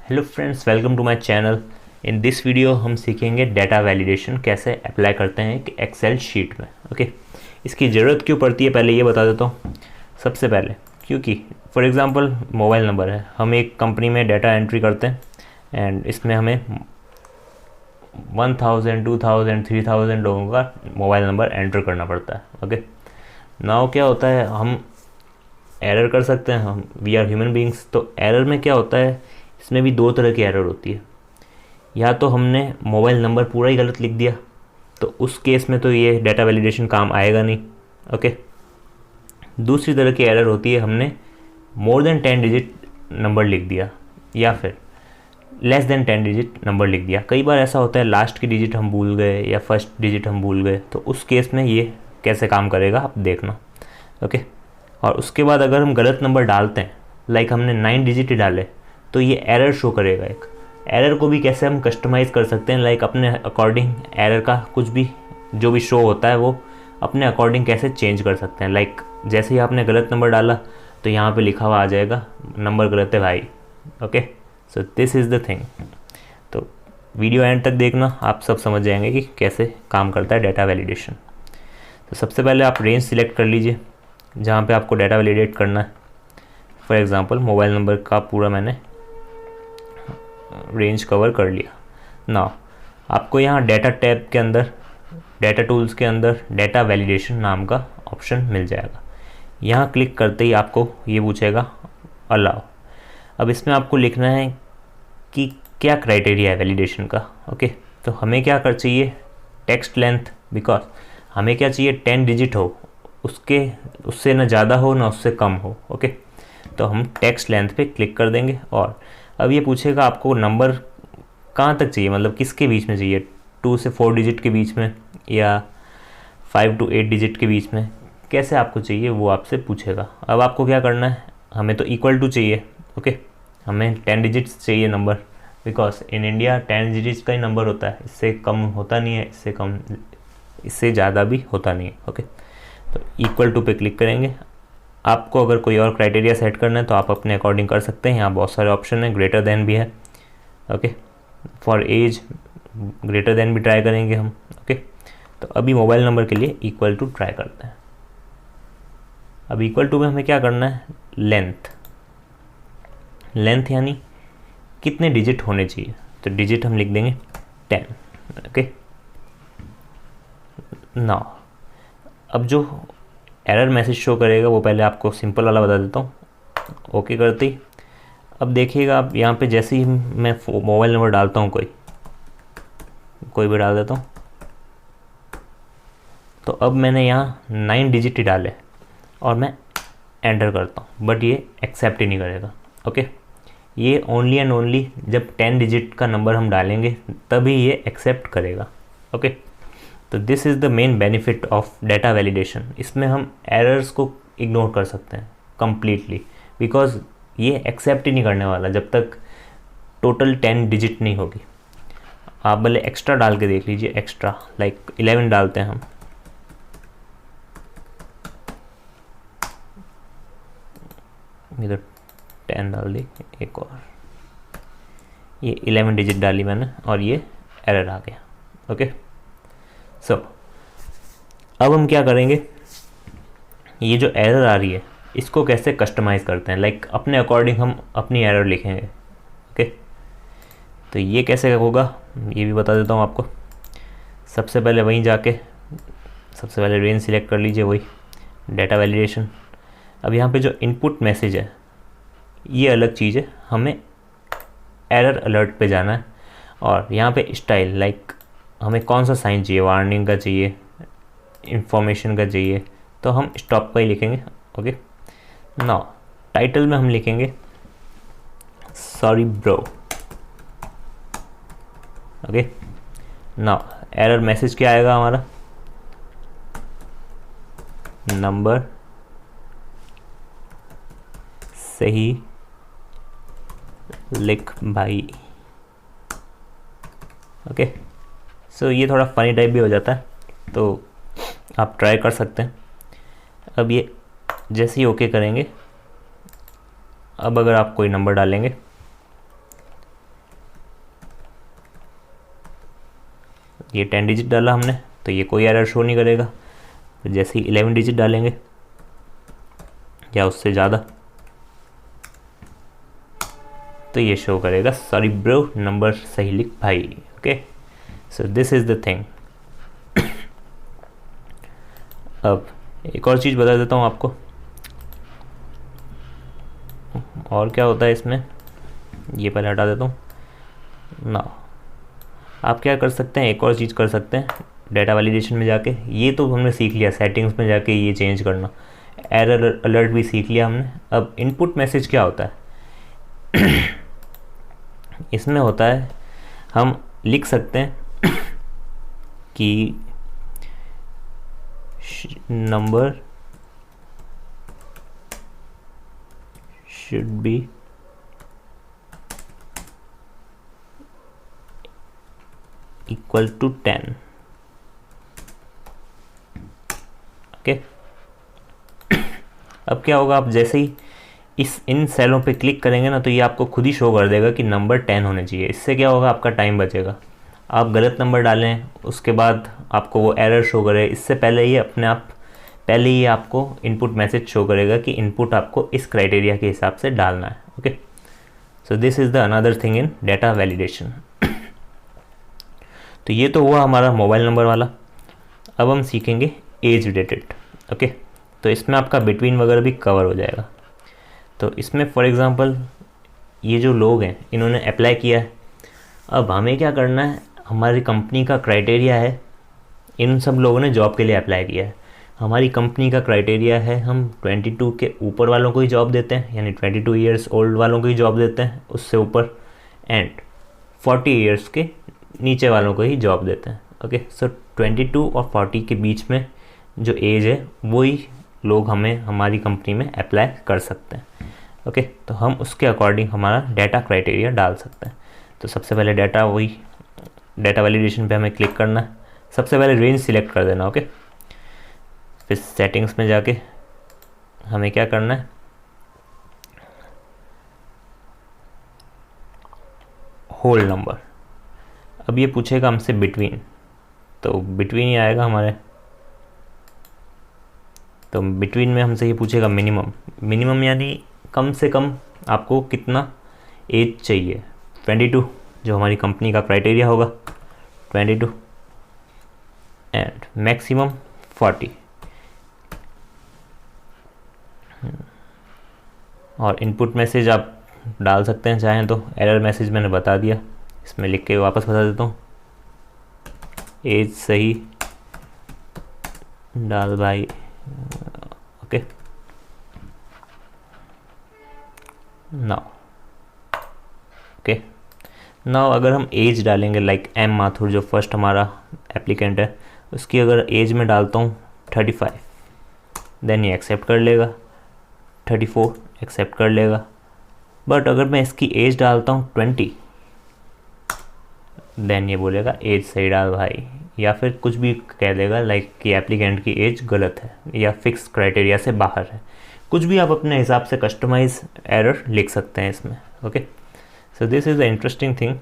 Hello friends, welcome to my channel. In this video हम सीखेंगे data validation कैसे apply करते हैं एक एक्सेल शीट में। ओके, इसकी ज़रूरत क्यों पड़ती है पहले ये बता देता हूँ। सबसे पहले क्योंकि फॉर एग्जांपल मोबाइल नंबर है, हम एक कंपनी में डाटा एंट्री करते हैं एंड इसमें हमें 1000 2000 3000 लोगों का मोबाइल नंबर एंटर करना पड़ता है। ओके, नाउ क्या होता है, हम एरर कर सकते हैं, हम वी आर ह्यूमन बींग्स। तो एरर में क्या होता है, इसमें भी दो तरह की एरर होती है। या तो हमने मोबाइल नंबर पूरा ही गलत लिख दिया, तो उस केस में तो ये डाटा वैलिडेशन काम आएगा नहीं। ओके, दूसरी तरह की एरर होती है, हमने मोर देन 10 डिजिट नंबर लिख दिया या फिर लेस देन 10 डिजिट नंबर लिख दिया। कई बार ऐसा होता है लास्ट की डिजिट हम भूल गए या फर्स्ट डिजिट हम भूल गए, तो उस केस में ये कैसे काम करेगा आप देखना। ओके, और उसके बाद अगर हम गलत नंबर डालते हैं, लाइक हमने 9 डिजिट ही डाले, तो ये एरर शो करेगा। एक एरर को भी कैसे हम कस्टमाइज़ कर सकते हैं, लाइक अपने अकॉर्डिंग एरर का कुछ भी जो भी शो होता है वो अपने अकॉर्डिंग कैसे चेंज कर सकते हैं। लाइक जैसे ही आपने गलत नंबर डाला तो यहाँ पे लिखा हुआ आ जाएगा नंबर गलत है भाई। Okay, so this is the thing. तो वीडियो एंड तक देखना, आप सब समझ जाएंगे कि कैसे काम करता है डाटा वैलिडेशन। तो सबसे पहले आप रेंज सिलेक्ट कर लीजिए जहाँ पे आपको डाटा वैलिडेट करना है। फॉर एग्ज़ाम्पल मोबाइल नंबर का पूरा मैंने रेंज कवर कर लिया। नाउ आपको यहाँ डाटा टैब के अंदर, डाटा टूल्स के अंदर डाटा वैलिडेशन नाम का ऑप्शन मिल जाएगा। यहाँ क्लिक करते ही आपको ये पूछेगा अलाउ। अब इसमें आपको लिखना है कि क्या क्राइटेरिया है वैलिडेशन का। ओके, तो हमें क्या कर चाहिए, टेक्स्ट लेंथ, बिकॉज हमें क्या चाहिए 10 डिजिट हो, उससे ना ज़्यादा हो ना उससे कम हो। ओके, तो हम टेक्स्ट लेंथ पे क्लिक कर देंगे। और अब ये पूछेगा आपको नंबर कहाँ तक चाहिए, मतलब किसके बीच में चाहिए, 2 से 4 डिजिट के बीच में या 5 to 8 डिजिट के बीच में, कैसे आपको चाहिए वो आपसे पूछेगा। अब आपको क्या करना है, हमें तो इक्वल टू चाहिए। ओके, हमें 10 डिजिट्स चाहिए number, because in India 10 digits का ही नंबर होता है, इससे कम होता नहीं है, इससे ज़्यादा भी होता नहीं है। ओके, तो इक्वल टू पे क्लिक करेंगे। आपको अगर कोई और क्राइटेरिया सेट करना है तो आप अपने अकॉर्डिंग कर सकते हैं। यहाँ बहुत सारे ऑप्शन हैं, ग्रेटर देन भी है। Okay, for as greater than भी ट्राई करेंगे हम। ओके, तो अभी मोबाइल नंबर के लिए इक्वल टू ट्राई करते हैं। अब इक्वल टू में हमें क्या करना है, लेंथ। लेंथ यानी कितने डिजिट होने चाहिए, तो डिजिट हम लिख देंगे 10। ओके, नाउ अब जो एरर मैसेज शो करेगा वो पहले आपको सिंपल वाला बता देता हूँ। ओके करते ही अब देखिएगा आप यहाँ पे, जैसे ही मैं मोबाइल नंबर डालता हूँ, कोई भी डाल देता हूँ, तो अब मैंने यहाँ 9 डिजिट ही डाले और मैं एंटर करता हूँ, बट ये एक्सेप्ट ही नहीं करेगा। ओके, ये ओनली एंड ओनली जब 10 डिजिट का नंबर हम डालेंगे तभी ये एक्सेप्ट करेगा। ओके, तो this is the main benefit of data validation. इसमें हम एरर्स को इग्नोर कर सकते हैं कम्प्लीटली, बिकॉज ये एक्सेप्ट ही नहीं करने वाला जब तक टोटल 10 डिजिट नहीं होगी। आप भले एक्स्ट्रा डाल के देख लीजिए, एक्स्ट्रा लाइक 11 डालते हैं हम, इधर 10 डाल दी, एक और ये 11 डिजिट डाली मैंने और ये एरर आ गया। ओके, सो अब हम क्या करेंगे, ये जो एरर आ रही है इसको कैसे कस्टमाइज़ करते हैं, लाइक अपने अकॉर्डिंग हम अपनी एरर लिखेंगे। ओके, तो ये कैसे होगा ये भी बता देता हूँ आपको। सबसे पहले वहीं जाके सबसे पहले रेंज सिलेक्ट कर लीजिए, वही डाटा वैलिडेशन। अब यहाँ पे जो इनपुट मैसेज है ये अलग चीज़ है, हमें एरर अलर्ट पे जाना है। और यहाँ पे स्टाइल, लाइक हमें कौन सा साइन चाहिए, वार्निंग का चाहिए, इंफॉर्मेशन का चाहिए, तो हम स्टॉप का ही लिखेंगे। ओके, नाउ टाइटल में हम लिखेंगे sorry bro. Okay, now error message क्या आएगा हमारा, नंबर सही लिख भाई। ओके, सो ये थोड़ा फनी टाइप भी हो जाता है, तो आप ट्राई कर सकते हैं। अब ये जैसे ही ओके करेंगे, अब अगर आप कोई नंबर डालेंगे ये 10 डिजिट डाला हमने तो ये कोई एरर शो नहीं करेगा। तो जैसे ही 11 डिजिट डालेंगे या उससे ज़्यादा तो ये शो करेगा सॉरी ब्रो नंबर सही लिख भाई। Okay, so this is the thing. अब एक और चीज़ बता देता हूँ आपको, और क्या होता है इसमें, ये पहले हटा देता हूँ ना। आप क्या कर सकते हैं, एक और चीज़ कर सकते हैं डेटा वैलिडेशन में जाके, ये तो हमने सीख लिया सेटिंग्स में जाके ये चेंज करना, एरर अलर्ट भी सीख लिया हमने। अब इनपुट मैसेज क्या होता है इसमें होता है हम लिख सकते हैं कि number should be equal to 10। Okay, अब क्या होगा, आप जैसे ही इन सेलों पे क्लिक करेंगे ना तो ये आपको खुद ही शो कर देगा कि नंबर 10 होने चाहिए। इससे क्या होगा, आपका टाइम बचेगा। आप गलत नंबर डालें उसके बाद आपको वो एरर शो करे, इससे पहले ही अपने आप पहले ही आपको इनपुट मैसेज शो करेगा कि इनपुट आपको इस क्राइटेरिया के हिसाब से डालना है। Okay, so this is the another thing in data validation. तो ये तो हुआ हमारा मोबाइल नंबर वाला। अब हम सीखेंगे एज रिलेटेड। ओके, तो इसमें आपका बिटवीन वगैरह भी कवर हो जाएगा। तो इसमें फॉर एग्ज़ाम्पल ये जो लोग हैं इन्होंने अप्लाई किया है, अब हमें क्या करना है, हमारी कंपनी का क्राइटेरिया है, इन सब लोगों ने जॉब के लिए अप्लाई किया है, हमारी कंपनी का क्राइटेरिया है हम 22 के ऊपर वालों को ही जॉब देते हैं, यानी 22 ईयर्स ओल्ड वालों को ही जॉब देते हैं, उससे ऊपर, एंड 40 ईयर्स के नीचे वालों को ही जॉब देते हैं। ओके, सो 22 और 40 के बीच में जो एज है वही लोग हमें हमारी कंपनी में अप्लाई कर सकते हैं। ओके, तो हम उसके अकॉर्डिंग हमारा डाटा क्राइटेरिया डाल सकते हैं। तो सबसे पहले डाटा वैलिडेशन पे हमें क्लिक करना है, सबसे पहले रेंज सिलेक्ट कर देना। ओके, फिर सेटिंग्स में जाके हमें क्या करना है, होल नंबर। अब ये पूछेगा हमसे बिटवीन, तो बिटवीन ही आएगा हमारे। तो बिटवीन में हमसे ये पूछेगा मिनिमम यानी कम से कम आपको कितना एज चाहिए, 22 जो हमारी कंपनी का क्राइटेरिया होगा 22, एंड मैक्सिमम 40। और इनपुट मैसेज आप डाल सकते हैं चाहें तो, एरर मैसेज मैंने बता दिया, इसमें लिख के वापस बता देता हूँ, एज सही डाल भाई। ओके, नाउ अगर हम एज डालेंगे, लाइक एम माथुर जो फर्स्ट हमारा एप्लीकेंट है, उसकी अगर एज में डालता हूँ 35, देन ये एक्सेप्ट कर लेगा, 34 एक्सेप्ट कर लेगा। बट अगर मैं इसकी एज डालता हूँ 20, देन ये बोलेगा एज सही डाल भाई, या फिर कुछ भी कह देगा लाइक कि एप्लीकेंट की एज गलत है या फिक्स क्राइटेरिया से बाहर है। कुछ भी आप अपने हिसाब से कस्टमाइज एरर लिख सकते हैं इसमें। Okay, so this is the interesting thing.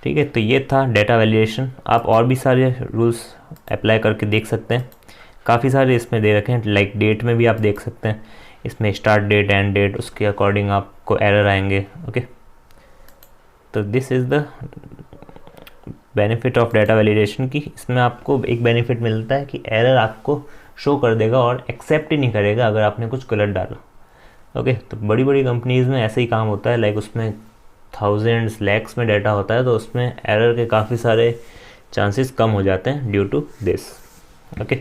ठीक है, तो ये था डेटा वैलिडेशन। आप और भी सारे रूल्स अप्लाई करके देख सकते हैं, काफ़ी सारे इसमें दे रखे हैं, लाइक डेट में भी आप देख सकते हैं, इसमें स्टार्ट डेट एंड डेट उसके अकॉर्डिंग आपको एरर आएंगे। ओके, तो this is the benefit of data validation की। इसमें आपको एक बेनिफिट मिलता है कि एरर आपको शो कर देगा और एक्सेप्ट ही नहीं करेगा अगर आपने कुछ गलत डाला। ओके, तो बड़ी बड़ी कंपनीज़ में ऐसे ही काम होता है, लाइक उसमें थाउजेंड्स लैक्स में डाटा होता है, तो उसमें एरर के काफ़ी सारे चांसेस कम हो जाते हैं ड्यू टू दिस। ओके,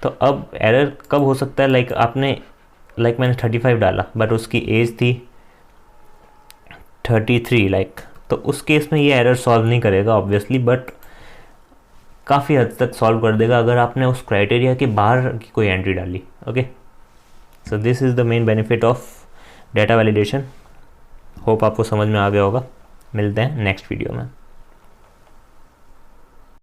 तो अब एरर कब हो सकता है, लाइक मैंने 35 डाला बट उसकी एज थी 33, लाइक, तो उस केस में ये एरर सॉल्व नहीं करेगा ऑब्वियसली, बट काफ़ी हद तक सॉल्व कर देगा अगर आपने उस क्राइटेरिया के बाहर की कोई एंट्री डाली। Okay, so this is the main benefit of data validation. Hope आपको समझ में आ गया होगा। मिलते हैं नेक्स्ट वीडियो में।